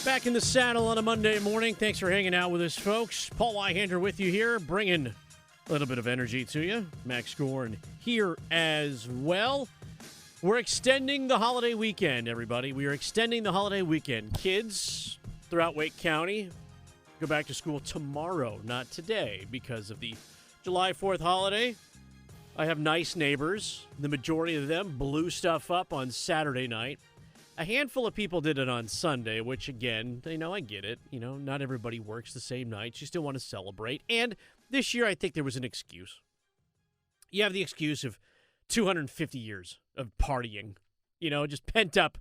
Back in the saddle on a Monday morning. Thanks for hanging out with us, folks. Paul Ihander with you here, bringing a little bit of energy to you. Max Goren here as well. We're extending the holiday weekend, everybody. We are extending the holiday weekend. Kids throughout Wake County go back to school tomorrow, not today, because of the July 4th holiday. I have nice neighbors. The majority of them blew stuff up on Saturday night. A handful of people did it on Sunday, which, again, I get it. Not everybody works the same night. You still want to celebrate. And this year, I think there was an excuse. You have the excuse of 250 years of partying. Just pent up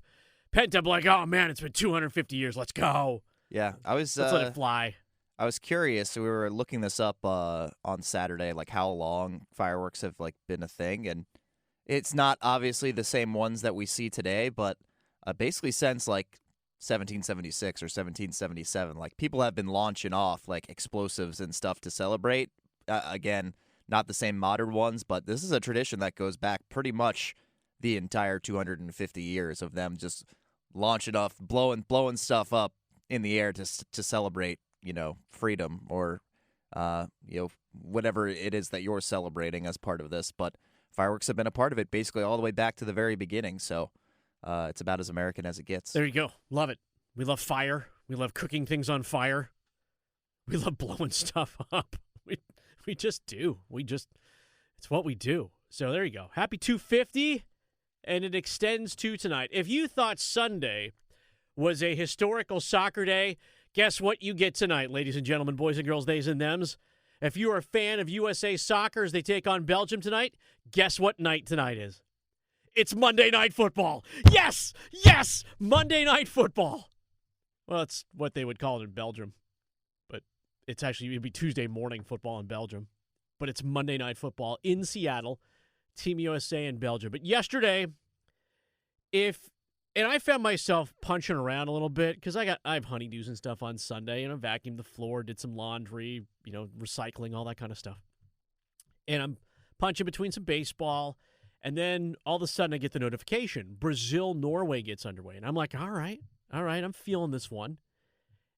like, oh, man, it's been 250 years. Let's go. Yeah, Let's let it fly. I was curious. We were looking this up on Saturday, like how long fireworks have been a thing. And it's not obviously the same ones that we see today, but basically since 1776 or 1777, people have been launching off explosives and stuff to celebrate. Again, not the same modern ones, but this is a tradition that goes back pretty much the entire 250 years of them just launching off, blowing stuff up in the air to celebrate, freedom or whatever it is that you're celebrating as part of this. But fireworks have been a part of it basically all the way back to the very beginning. So it's about as American as it gets. There you go. Love it. We love fire. We love cooking things on fire. We love blowing stuff up. We just do. It's what we do. So there you go. Happy 250, and it extends to tonight. If you thought Sunday was a historical soccer day, guess what you get tonight, ladies and gentlemen, boys and girls, theys and thems. If you are a fan of USA Soccer as they take on Belgium tonight, guess what night tonight is? It's Monday Night Football. Yes! Yes! Monday Night Football. Well, that's what they would call it in Belgium. But it'd be Tuesday morning football in Belgium. But it's Monday Night Football in Seattle. Team USA in Belgium. But yesterday, and I found myself punching around a little bit because I have honeydews and stuff on Sunday, and I vacuumed the floor, did some laundry, recycling, all that kind of stuff. And I'm punching between some baseball. And then all of a sudden I get the notification. Brazil-Norway gets underway. And I'm like, all right, I'm feeling this one.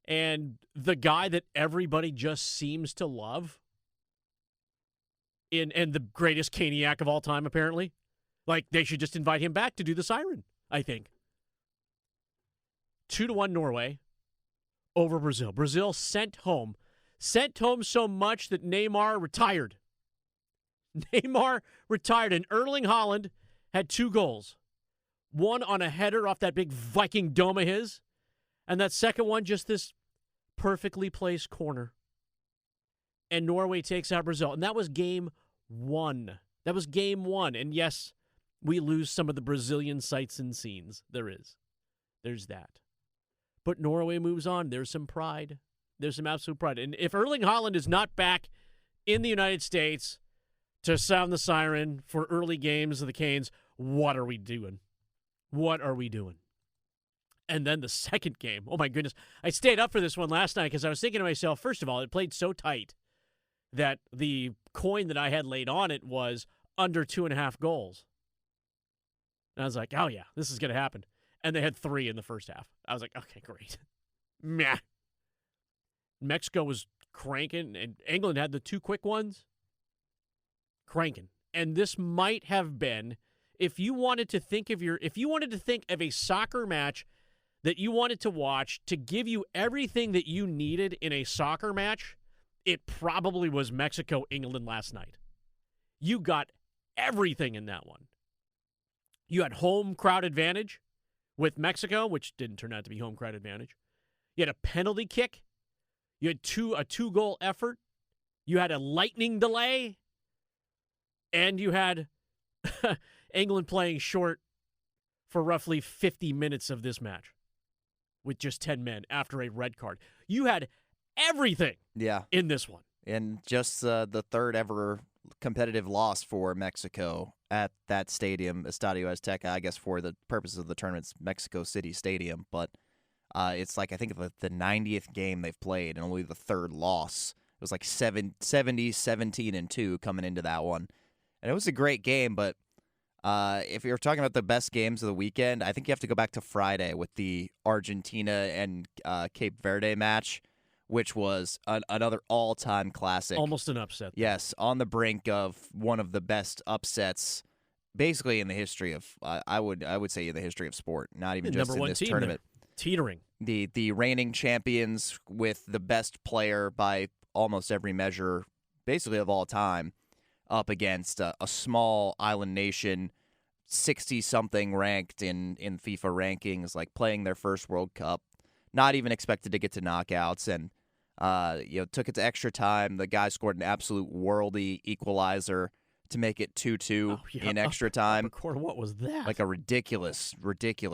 And the guy that everybody just seems to love, and the greatest Caniac of all time, apparently, they should just invite him back to do the siren, I think. 2-1 Norway over Brazil. Brazil sent home so much that Neymar retired. Neymar retired, and Erling Haaland had 2 goals. One on a header off that big Viking dome of his, and that second one just this perfectly placed corner. And Norway takes out Brazil, and that was game 1. That was game 1, and yes, we lose some of the Brazilian sights and scenes. There's that. But Norway moves on. There's some pride. There's some absolute pride. And if Erling Haaland is not back in the United States to sound the siren for early games of the Canes, what are we doing? What are we doing? And then the second game, oh my goodness. I stayed up for this one last night because I was thinking to myself, first of all, it played so tight that the coin that I had laid on it was under 2.5 goals. And I was like, oh yeah, this is going to happen. And they had 3 in the first half. I was like, okay, great. Meh. Mexico was cranking, and England had the 2 quick ones. Cranking. And this might have been, if you wanted to think of a soccer match that you wanted to watch to give you everything that you needed in a soccer match, it probably was Mexico-England last night. You got everything in that one. You had home crowd advantage with Mexico, which didn't turn out to be home crowd advantage. You had a penalty kick. You had a 2-goal effort. You had a lightning delay. And you had England playing short for roughly 50 minutes of this match with just 10 men after a red card. You had everything in this one. And just the third ever competitive loss for Mexico at that stadium, Estadio Azteca, I guess for the purposes of the tournament's Mexico City Stadium. But it's I think the 90th game they've played and only the third loss. It was 17-2 coming into that one. And it was a great game, but If you're talking about the best games of the weekend, I think you have to go back to Friday with the Argentina and Cape Verde match, which was another all-time classic. Almost an upset. Yes, on the brink of one of the best upsets, basically in the history of I would say in the history of sport, not even just in this tournament. Teetering. The reigning champions with the best player by almost every measure, basically of all time, up against a small island nation, 60-something ranked in FIFA rankings, like playing their first World Cup, not even expected to get to knockouts, and took it to extra time. The guy scored an absolute worldy equalizer to make it 2-2 in extra time. What was that? Like a ridiculous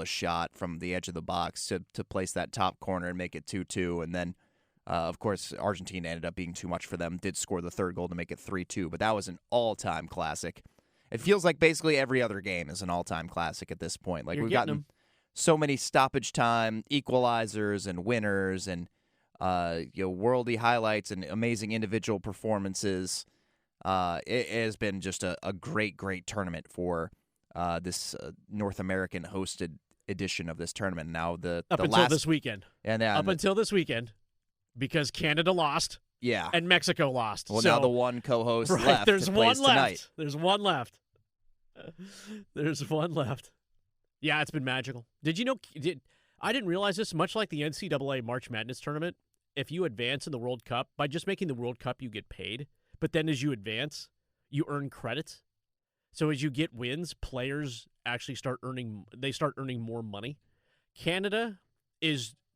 shot from the edge of the box to place that top corner and make it 2-2, and then of course, Argentina ended up being too much for them, did score the third goal to make it 3-2, but that was an all-time classic. It feels like basically every other game is an all-time classic at this point. Like, we've gotten so many stoppage time equalizers and winners and worldy highlights and amazing individual performances. It has been just a great tournament for this North American-hosted edition of this tournament. Now, until this weekend. Until this weekend. Because Canada lost. Yeah. And Mexico lost. Well, now the one co-host left. There's one left. Tonight. There's one left. There's one left. Yeah, it's been magical. Did you know? I didn't realize this. Much like the NCAA March Madness tournament, if you advance in the World Cup, by just making the World Cup, you get paid. But then as you advance, you earn credits. So as you get wins, players actually start earning more money. Canada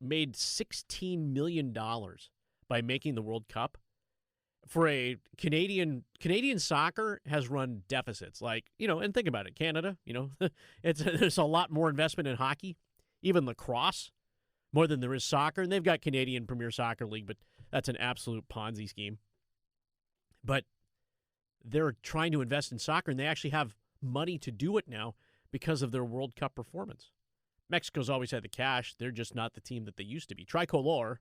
made $16 million by making the World Cup. For a Canadian soccer has run deficits. Like, and think about it, Canada, there's a lot more investment in hockey, even lacrosse, more than there is soccer. And they've got Canadian Premier Soccer League, but that's an absolute Ponzi scheme. But they're trying to invest in soccer, and they actually have money to do it now because of their World Cup performance. Mexico's always had the cash. They're just not the team that they used to be. Tricolor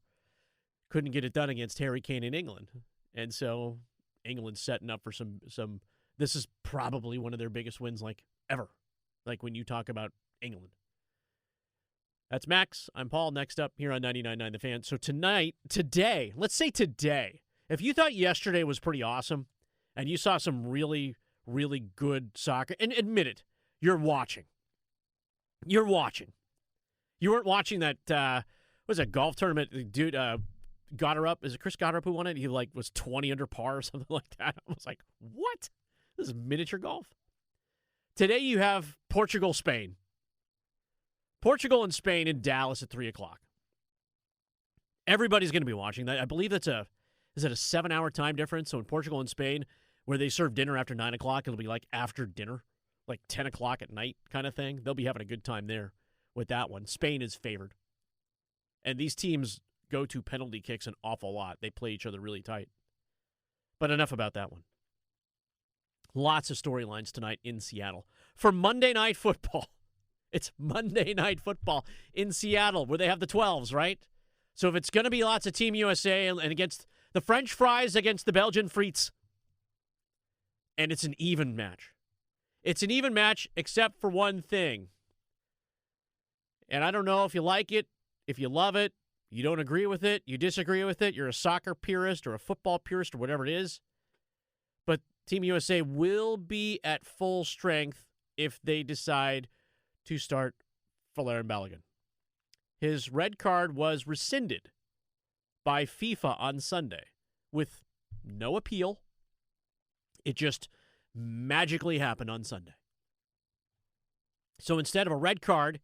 couldn't get it done against Harry Kane in England. And so England's setting up for some this is probably one of their biggest wins like ever. Like when you talk about England. That's Max. I'm Paul. Next up here on 99.9 The Fan. So today, if you thought yesterday was pretty awesome and you saw some really, really good soccer, and admit it, you're watching. You weren't watching that, was it golf tournament? The dude, Goddard, is it Chris Goddard who won it? He was 20 under par or something like that. I was like, what? This is miniature golf. Today you have Portugal, Spain. Portugal and Spain in Dallas at 3 o'clock. Everybody's going to be watching that. I believe is it a 7-hour time difference? So in Portugal and Spain, where they serve dinner after 9 o'clock, it'll be like after dinner. Like 10 o'clock at night kind of thing. They'll be having a good time there with that one. Spain is favored. And these teams go to penalty kicks an awful lot. They play each other really tight. But enough about that one. Lots of storylines tonight in Seattle. For Monday Night Football. It's Monday Night Football in Seattle where they have the 12s, right? So if it's going to be lots of Team USA and against the French fries against the Belgian frites. And it's an even match. It's an even match except for one thing. And I don't know if you like it, if you love it, you don't agree with it, you disagree with it, you're a soccer purist or a football purist or whatever it is. But Team USA will be at full strength if they decide to start Folarin Balogun. His red card was rescinded by FIFA on Sunday with no appeal. It just magically happened on Sunday. So instead of a red card,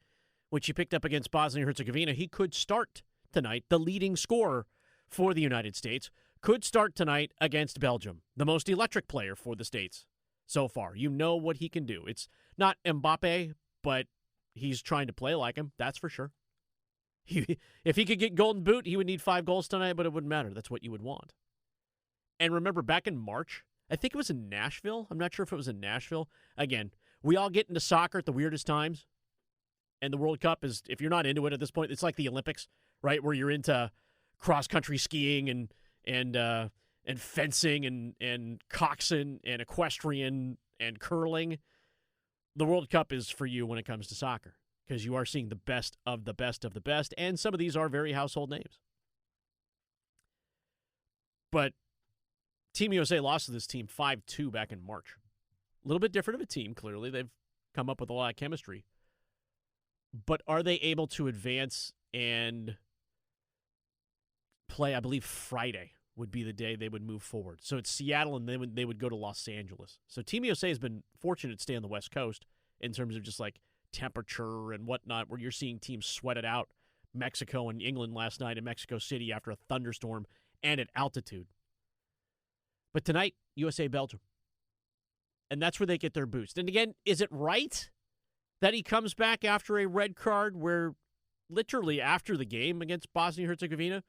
which he picked up against Bosnia and Herzegovina, he could start tonight. The leading scorer for the United States could start tonight against Belgium, the most electric player for the States so far. You know what he can do. It's not Mbappe, but he's trying to play like him, that's for sure. If he could get Golden Boot, he would need 5 goals tonight, but it wouldn't matter. That's what you would want. And remember, back in March, I think it was in Nashville. I'm not sure if it was in Nashville. Again, we all get into soccer at the weirdest times. And the World Cup is, if you're not into it at this point, it's like the Olympics, right? Where you're into cross-country skiing and fencing and coxswain and equestrian and curling. the World Cup is for you when it comes to soccer because you are seeing the best of the best of the best, and some of these are very household names. But Team USA lost to this team 5-2 back in March. A little bit different of a team, clearly. They've come up with a lot of chemistry. But are they able to advance and play, I believe Friday would be the day they would move forward. So it's Seattle, and they would go to Los Angeles. So Team USA has been fortunate to stay on the West Coast in terms of just like temperature and whatnot, where you're seeing teams sweat it out. Mexico and England last night in Mexico City after a thunderstorm and at altitude. But tonight, USA-Belgium. And that's where they get their boost. And again, is it right that he comes back after a red card where literally after the game against Bosnia-Herzegovina,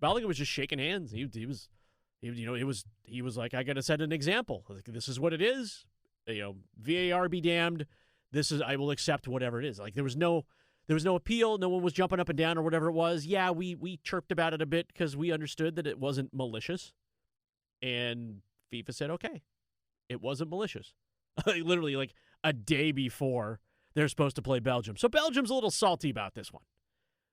Balogun was just shaking hands. He was like, I got to set an example. Like, this is what it is. VAR be damned. I will accept whatever it is. Like, there was no appeal. No one was jumping up and down or whatever it was. Yeah, we chirped about it a bit because we understood that it wasn't malicious. And FIFA said, okay, it wasn't malicious. Literally like a day before they're supposed to play Belgium. So Belgium's a little salty about this one.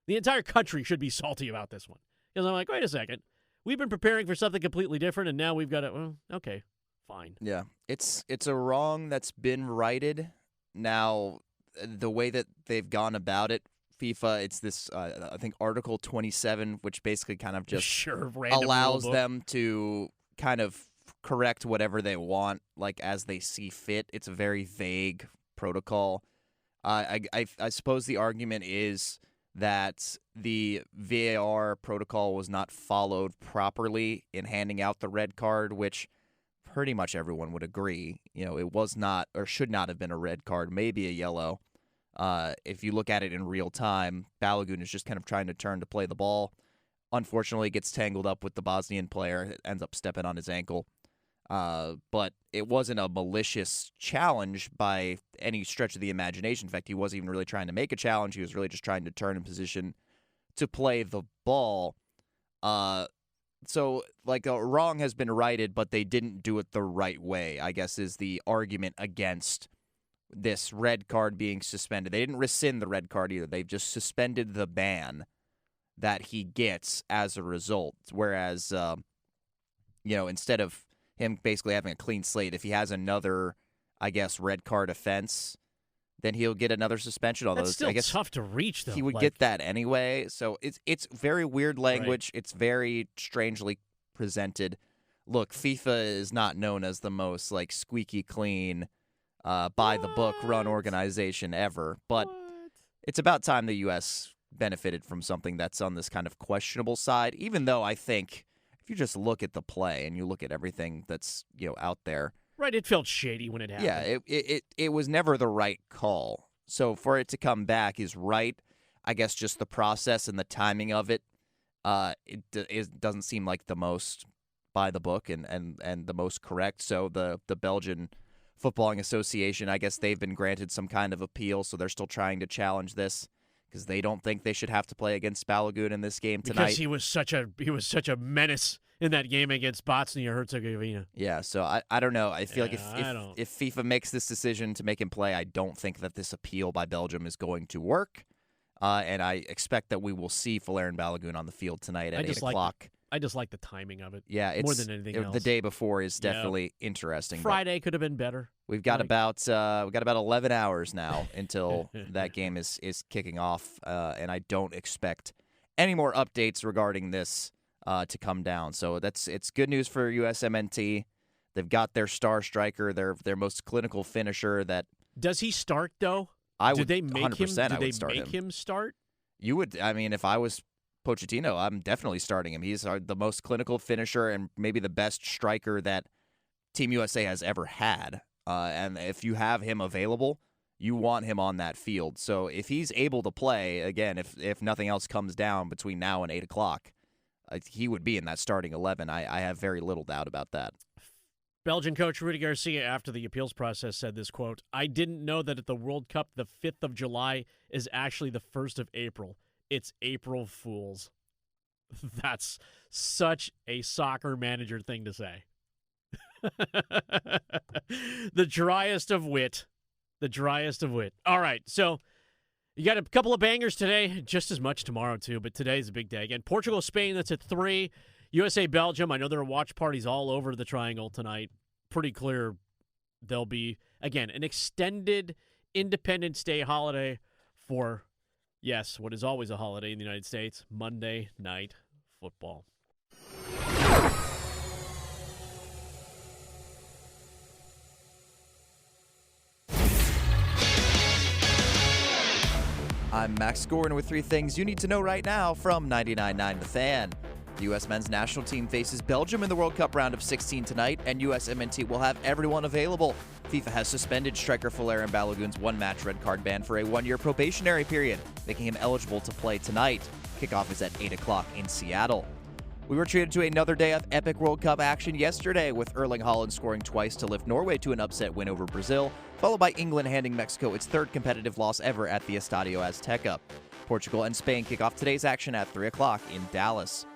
The entire country should be salty about this one. Because I'm like, wait a second. We've been preparing for something completely different, and now we've got to, well, okay, fine. Yeah, it's a wrong that's been righted. Now, the way that they've gone about it, FIFA, it's this, I think, Article 27, which basically kind of just allows them to kind of correct whatever they want, like as they see fit. It's a very vague protocol. I suppose the argument is that the VAR protocol was not followed properly in handing out the red card, which pretty much everyone would agree. It was not or should not have been a red card, maybe a yellow. If you look at it in real time, Balogun is just kind of trying to turn to play the ball. Unfortunately, gets tangled up with the Bosnian player, ends up stepping on his ankle. But it wasn't a malicious challenge by any stretch of the imagination. In fact, he wasn't even really trying to make a challenge. He was really just trying to turn in position to play the ball. So, like, a wrong has been righted, but they didn't do it the right way, I guess, is the argument against this red card being suspended. They didn't rescind the red card either. They've just suspended the ban that he gets as a result. Whereas, instead of him basically having a clean slate, if he has another, I guess, red card offense, then he'll get another suspension. Although that's still I guess tough to reach, though. He would get that anyway. So it's very weird language. Right. It's very strangely presented. Look, FIFA is not known as the most like squeaky clean, by the book run organization ever, but it's about time the U.S. benefited from something that's on this kind of questionable side. Even though I think if you just look at the play and you look at everything that's out there. Right, it felt shady when it happened. Yeah, it was never the right call. So for it to come back is right. I guess just the process and the timing of it, it doesn't seem like the most by the book and the most correct. So the Belgian Footballing Association, I guess they've been granted some kind of appeal, so they're still trying to challenge this because they don't think they should have to play against Balogun in this game tonight. Because he was such a menace in that game against Bosnia-Herzegovina. Yeah, so I don't know. I feel like if FIFA makes this decision to make him play, I don't think that this appeal by Belgium is going to work. And I expect that we will see Folarin Balogun on the field tonight at 8 o'clock. I just like the timing of it. Yeah, more than anything else. The day before is definitely interesting. Friday could have been better. We've got about 11 hours now until that game is kicking off, and I don't expect any more updates regarding this to come down. So it's good news for USMNT. They've got their star striker, their most clinical finisher. That does he start though? Did they make him start? You would. I mean, if I was Pochettino, I'm definitely starting him. He's the most clinical finisher and maybe the best striker that Team USA has ever had. And if you have him available, you want him on that field. So if he's able to play, again, if nothing else comes down between now and 8 o'clock, he would be in that starting 11. I have very little doubt about that. Belgian coach Rudy Garcia, after the appeals process, said this, quote, "I didn't know that at the World Cup, the 5th of July is actually the 1st of April. It's April Fools." That's such a soccer manager thing to say. The driest of wit The driest of wit. All right, so you got a couple of bangers today, just as much tomorrow, too, but today's a big day. Again, Portugal, Spain, that's at 3. USA, Belgium, I know there are watch parties all over the Triangle tonight. Pretty clear there'll be, again, an extended Independence Day holiday for, yes, what is always a holiday in the United States, Monday Night Football. I'm Max Goren with 3 things you need to know right now from 99.9 The Fan. The U.S. men's national team faces Belgium in the World Cup round of 16 tonight, and USMNT will have everyone available. FIFA has suspended striker Folarin Balogun's one-match red card ban for a 1-year probationary period, making him eligible to play tonight. Kickoff is at 8 o'clock in Seattle. We were treated to another day of epic World Cup action yesterday, with Erling Haaland scoring twice to lift Norway to an upset win over Brazil, followed by England handing Mexico its 3rd competitive loss ever at the Estadio Azteca. Portugal and Spain kick off today's action at 3 o'clock in Dallas.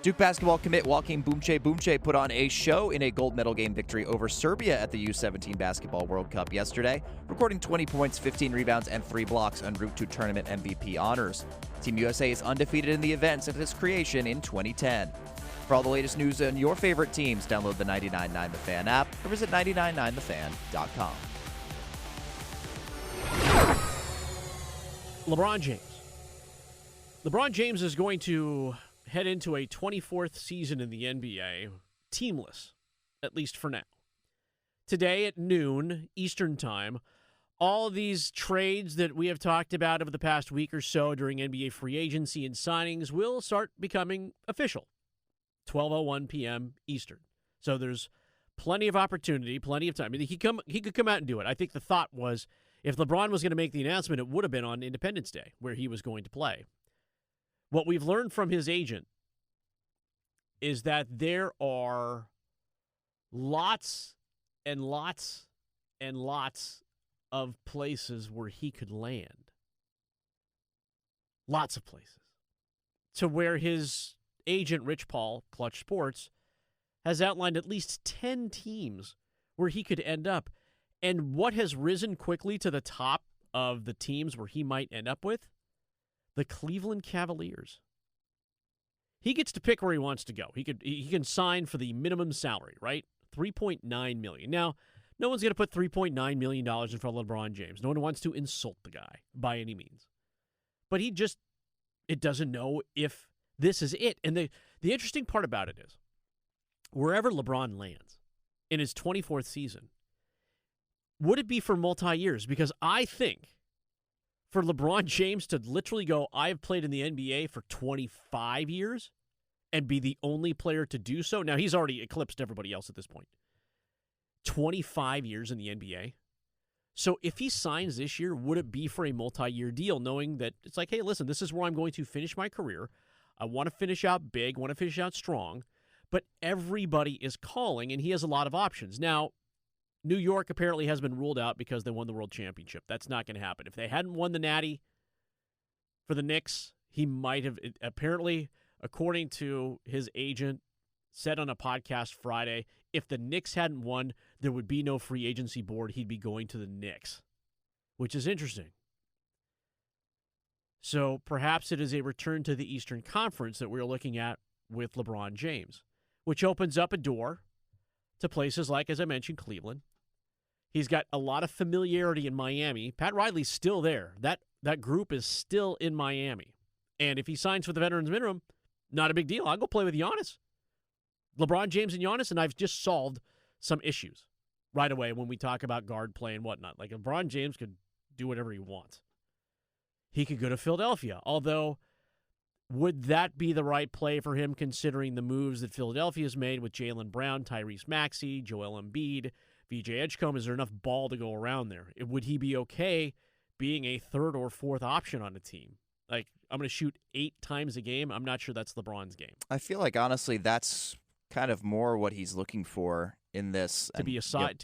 Duke basketball commit Joaquim Bumche put on a show in a gold medal game victory over Serbia at the U17 Basketball World Cup yesterday, recording 20 points, 15 rebounds, and 3 blocks en route to tournament MVP honors. Team USA is undefeated in the event since its creation in 2010. For all the latest news on your favorite teams, download the 99.9 The Fan app or visit 999thefan.com. LeBron James. LeBron James is going to head into a 24th season in the NBA, teamless, at least for now. Today at noon Eastern Time, all of these trades that we have talked about over the past week or so during NBA free agency and signings will start becoming official. 12:01 p.m. Eastern. So there's plenty of opportunity, plenty of time. I mean, he could come out and do it. I think the thought was if LeBron was going to make the announcement, it would have been on Independence Day where he was going to play. What we've learned from his agent is that there are lots and lots and lots of places where he could land. Lots of places. To where his agent, Rich Paul, Clutch Sports, has outlined at least 10 teams where he could end up. And what has risen quickly to the top of the teams where he might end up with? The Cleveland Cavaliers. He gets to pick where he wants to go. He can sign for the minimum salary, right? $3.9 million. Now, no one's going to put $3.9 million in front of LeBron James. No one wants to insult the guy by any means. But it doesn't know if this is it. And the interesting part about it is, wherever LeBron lands in his 24th season, would it be for multi-years? Because I think for LeBron James to literally go, I have played in the NBA for 25 years and be the only player to do so. Now, he's already eclipsed everybody else at this point. 25 years in the NBA. So if he signs this year, would it be for a multi-year deal, knowing that it's like, hey, listen, this is where I'm going to finish my career. I want to finish out big, want to finish out strong, but everybody is calling, and he has a lot of options. Now, New York apparently has been ruled out because they won the World Championship. That's not going to happen. If they hadn't won the Natty for the Knicks, he might have, apparently, according to his agent, said on a podcast Friday, if the Knicks hadn't won, there would be no free agency board. He'd be going to the Knicks, which is interesting. So perhaps it is a return to the Eastern Conference that we're looking at with LeBron James, which opens up a door to places like, as I mentioned, Cleveland. He's got a lot of familiarity in Miami. Pat Riley's still there. That group is still in Miami. And if he signs for the veterans minimum, not a big deal. I'll go play with Giannis. LeBron James and Giannis, and I've just solved some issues right away when we talk about guard play and whatnot. Like, LeBron James could do whatever he wants. He could go to Philadelphia, although would that be the right play for him considering the moves that Philadelphia's made with Jaylen Brown, Tyrese Maxey, Joel Embiid, VJ Edgecombe? Is there enough ball to go around there? Would he be okay being a 3rd or 4th option on a team? Like, I'm going to shoot 8 times a game. I'm not sure that's LeBron's game. I feel like, honestly, that's kind of more what he's looking for in this. To be a side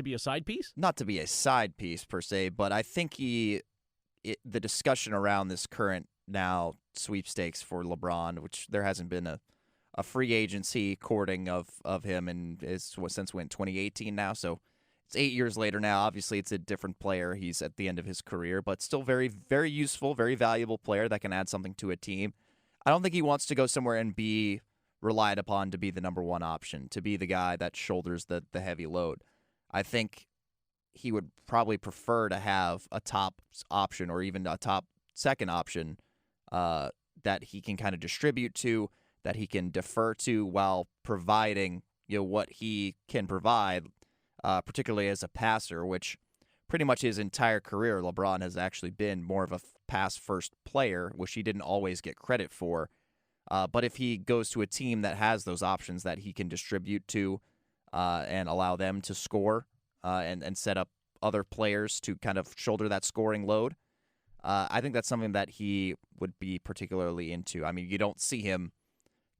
piece? Not to be a side piece, per se, but I think the discussion around this current now sweepstakes for LeBron, which there hasn't been a free agency courting of him, and is since when, 2018 now, so It's 8 years later now. Obviously, it's a different player. He's at the end of his career, but still very, very useful, very valuable player that can add something to a team. I don't think he wants to go somewhere and be relied upon to be the number one option, to be the guy that shoulders the heavy load. I think he would probably prefer to have a top option or even a top second option that he can kind of distribute to, that he can defer to while providing what he can provide, particularly as a passer, which pretty much his entire career, LeBron has actually been more of a pass-first player, which he didn't always get credit for. But if he goes to a team that has those options that he can distribute to and allow them to score and set up other players to kind of shoulder that scoring load, I think that's something that he would be particularly into. I mean, you don't see him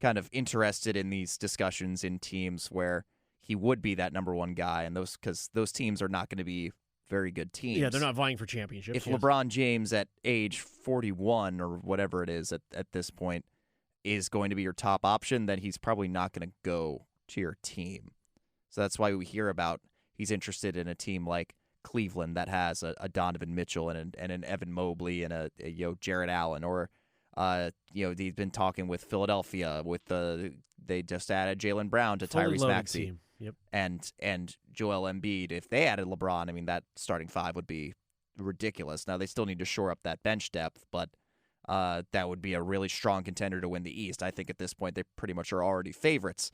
kind of interested in these discussions in teams where he would be that number one guy, and because those teams are not going to be very good teams. Yeah, they're not vying for championships. If LeBron James at age 41 or whatever it is at this point is going to be your top option, then he's probably not going to go to your team. So that's why we hear about he's interested in a team like Cleveland that has a Donovan Mitchell and an Evan Mobley and a Jarrett Allen, or he's been talking with Philadelphia with they just added Jaylen Brown to Tyrese Maxey. Team. Yep. And Joel Embiid. If they added LeBron, I mean, that starting five would be ridiculous. Now, they still need to shore up that bench depth, but that would be a really strong contender to win the East. I think at this point they pretty much are already favorites.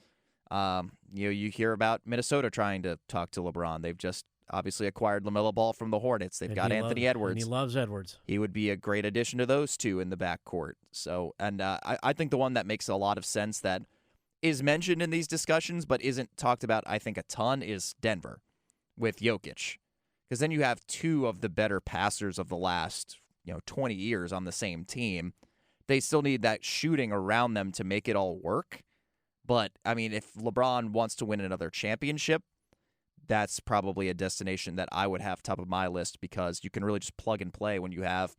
You hear about Minnesota trying to talk to LeBron. They've just obviously acquired LaMelo Ball from the Hornets. They've got Anthony Edwards. And he loves Edwards. He would be a great addition to those two in the backcourt. So, and I think the one that makes a lot of sense that is mentioned in these discussions but isn't talked about, I think, a ton is Denver with Jokic. Because then you have two of the better passers of the last 20 years on the same team. They still need that shooting around them to make it all work. But, I mean, if LeBron wants to win another championship, that's probably a destination that I would have top of my list, because you can really just plug and play when you have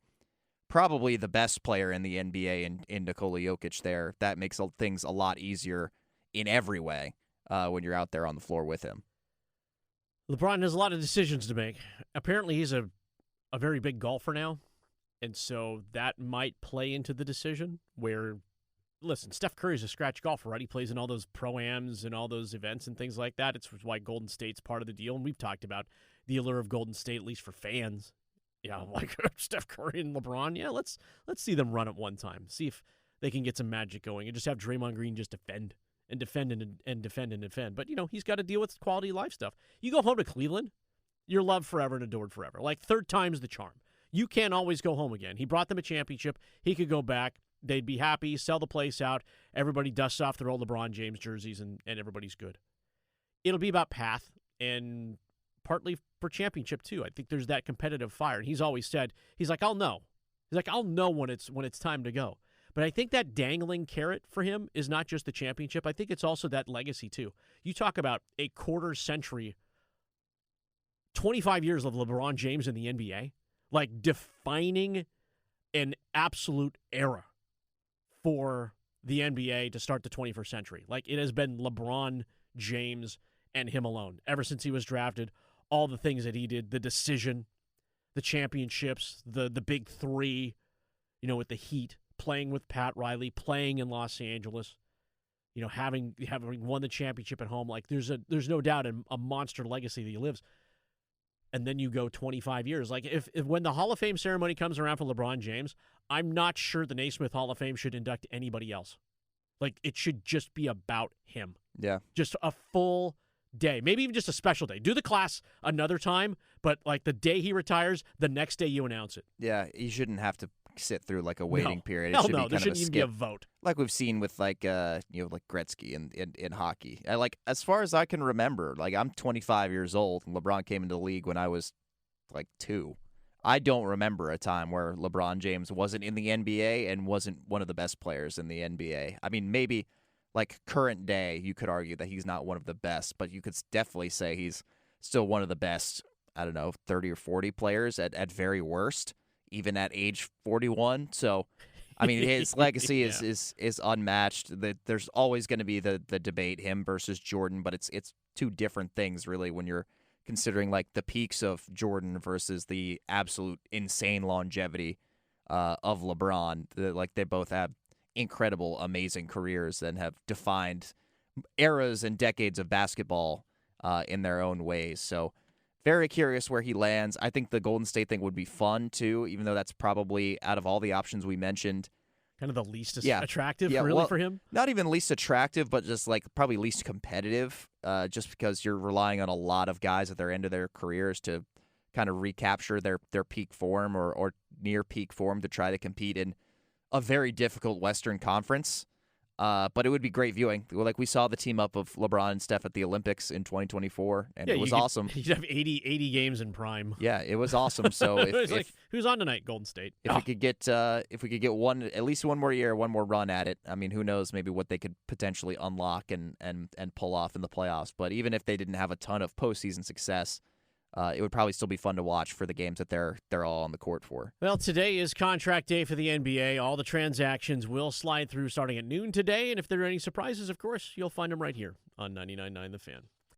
probably the best player in the NBA in Nikola Jokic there. That makes things a lot easier in every way when you're out there on the floor with him. LeBron has a lot of decisions to make. Apparently he's a very big golfer now, and so that might play into the decision where, listen, Steph Curry's a scratch golfer, right? He plays in all those pro-ams and all those events and things like that. It's why Golden State's part of the deal, and we've talked about the allure of Golden State, at least for fans. Yeah, like Steph Curry and LeBron. Yeah, let's see them run at one time. See if they can get some magic going, and just have Draymond Green just defend and defend and defend and defend. But, he's got to deal with quality of life stuff. You go home to Cleveland, you're loved forever and adored forever. Like, third time's the charm. You can't always go home again. He brought them a championship. He could go back. They'd be happy, sell the place out. Everybody dusts off their old LeBron James jerseys, and everybody's good. It'll be about path and partly for championship, too. I think there's that competitive fire. And he's always said, he's like, I'll know. He's like, I'll know when it's time to go. But I think that dangling carrot for him is not just the championship. I think it's also that legacy, too. You talk about a quarter century, 25 years of LeBron James in the NBA, like defining an absolute era for the NBA to start the 21st century. Like, it has been LeBron James and him alone ever since he was drafted. All the things that he did, the decision, the championships, the big three, with the Heat, playing with Pat Riley, playing in Los Angeles, having won the championship at home. Like, there's no doubt a monster legacy that he lives. And then you go 25 years. Like, if when the Hall of Fame ceremony comes around for LeBron James, I'm not sure the Naismith Hall of Fame should induct anybody else. Like, it should just be about him. Yeah. Just a full day. Maybe even just a special day. Do the class another time, but like the day he retires, the next day you announce it. Yeah, you shouldn't have to sit through like a waiting period. It Hell should no, be there kind shouldn't of a even skip, be a vote. like we've seen with like Gretzky in hockey. Like, as far as I can remember, like, I'm 25 years old and LeBron came into the league when I was like 2. I don't remember a time where LeBron James wasn't in the NBA and wasn't one of the best players in the NBA. I mean, maybe like current day, you could argue that he's not one of the best, but you could definitely say he's still one of the best, 30 or 40 players at very worst, even at age 41. So, I mean, his legacy is unmatched. There's always going to be the debate, him versus Jordan, but it's two different things, really, when you're considering like the peaks of Jordan versus the absolute insane longevity of LeBron. Like they both have incredible, amazing careers and have defined eras and decades of basketball in their own ways. So very curious where he lands. I think the Golden State thing would be fun too, even though that's probably out of all the options we mentioned, kind of the least attractive for him. Not even least attractive, but just like probably least competitive, just because you're relying on a lot of guys at their end of their careers to kind of recapture their peak form or near peak form to try to compete in a very difficult Western Conference. But it would be great viewing. Like we saw the team up of LeBron and Steph at the Olympics in 2024, and it was awesome. You'd have 80 games in prime. Yeah, it was awesome. So if who's on tonight? Golden State. If we could get at least one more year, one more run at it. I mean, who knows? Maybe what they could potentially unlock and pull off in the playoffs. But even if they didn't have a ton of postseason success, it would probably still be fun to watch for the games that they're all on the court for. Well, today is contract day for the NBA. All the transactions will slide through starting at noon today, and if there are any surprises, of course, you'll find them right here on 99.9 The Fan.